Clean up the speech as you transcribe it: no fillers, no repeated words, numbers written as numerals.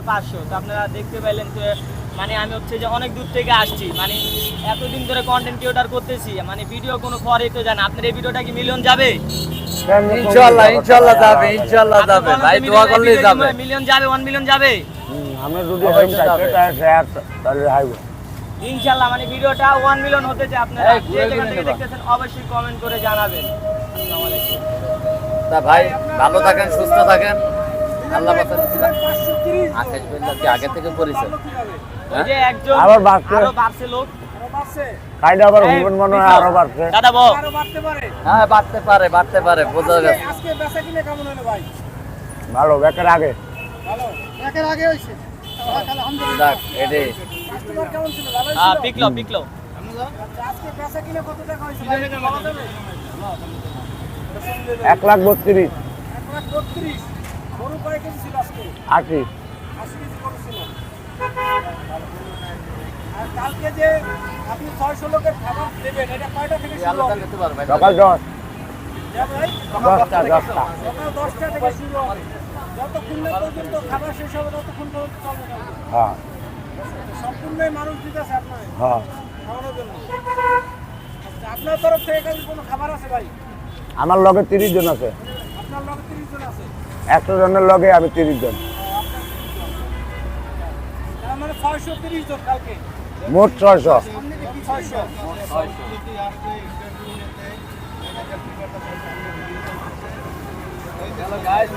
500। তো আপনারা দেখতে পাইলেন যে মানে আমি হচ্ছে যে অনেক দূর থেকে আসছি, মানে এতদিন ধরে কন্টেন্ট ক্রিয়েটর করতেছি, মানে ভিডিও কোনো পরে তো জানা। আপনার এই ভিডিওটা কি মিলিয়ন যাবে? ইনশাআল্লাহ ইনশাআল্লাহ যাবে, ইনশাআল্লাহ যাবে ভাই, দোয়া করলেই যাবে। মিলিয়ন যাবে, 1 মিলিয়ন যাবে আমরা যদি এরকম চাইতে তাহলে হাইবে ইনশাআল্লাহ। মানে ভিডিওটা 1 মিলিয়ন হতে চায়। আপনারা যে যেখান থেকে দেখতেছেন অবশ্যই কমেন্ট করে জানাবেন। আসসালামু আলাইকুম। তা ভাই ভালো থাকেন, সুস্থ থাকেন, আল্লাহ বাঁচাচ্ছিলাম। আকাশ বিল্লাহ কি আগে থেকে পরিচয়? ওই যে একজন আবার বাড়ছে। আরো বাড়ছে লোক। কাইডা আবার হুমন মনে হয় আরো বাড়ছে। দাদা বল। হ্যাঁ বাড়তে পারে বোঝা গেছে। আজকে বেচা কিনে কেমন হলো ভাই? ভালো বেকার আগে ভালো। একের আগে হইছে। আলহামদুলিল্লাহ। যাক এডি কাস্টমার কেমন ছিল? ভালো ছিল। পিকলো। আজকে বেচা কিনে কত টাকা হইছে ভাই? বলা যাবে? 1,32,000 1,32,000 গরু কয় কেজি ছিল আজকে? 80 80 কেজি গরু ছিল। আর কালকে যে আপনি 600 লোকের খাবার দেবেন, এটা কয়টা থেকে শুরু আলাদা হবে? নিতে পারবে সকাল 10 হ্যাঁ ভাই? 10টা সকাল 10টা থেকে শুরু হবে। যতক্ষণ না পর্যন্ত খাবার শেষ হবে ততক্ষণ পর্যন্ত চলবে না। হ্যাঁ সম্পূর্ণই মানুষ দিতেছে আপনার হ্যাঁ খাওয়ানোর জন্য। আচ্ছা, আপনার তরফ থেকে কাছে কোনো খাবার আছে ভাই? আমার লগে 30 জন আছে। আপনার লগে 30 জন আছে। 100 জনের লগে আমি 30 জন, তার মানে 630 জন কালকে। মোট 600। আপনি কি 600? Hello guys.